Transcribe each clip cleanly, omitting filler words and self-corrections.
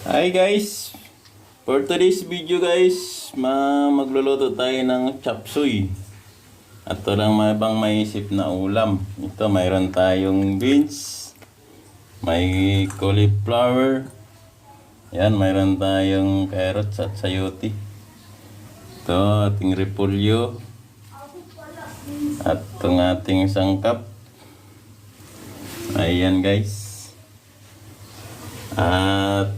Hi guys! For today's video guys, magluluto tayo ng chop suey. At walang mabang maisip na ulam. Ito mayroon tayong beans, may cauliflower, yan mayroon tayong carrots at sayote. Ito ating repolyo at itong ating sangkap. Ayan guys. At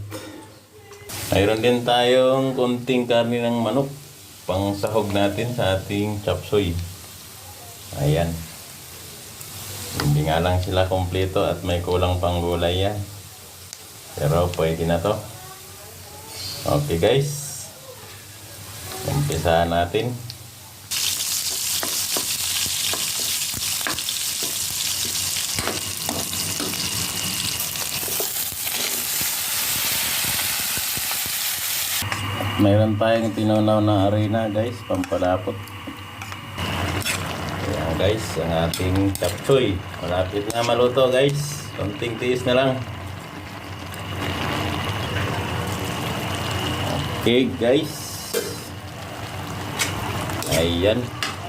mayroon din tayong konting karne ng manok pang sahog natin sa ating chop suey. Ayan. Hindi nga lang sila kompleto at may kulang pang gulay yan. Pero pwede na to. Okay guys. Umpisahan natin. Mayroon tayong tinunaw na arena guys, pampalapot. Ayan guys, ang ating chop suey. Malapit na maluto guys. Konting tiis na lang. Okay guys. Ayan,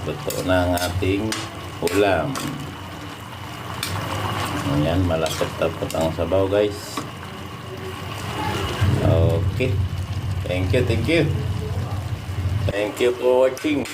luto na ang ating ulam. Ayan, malapot-lapot ang sabaw guys. Okay. Thank you. Thank you for watching.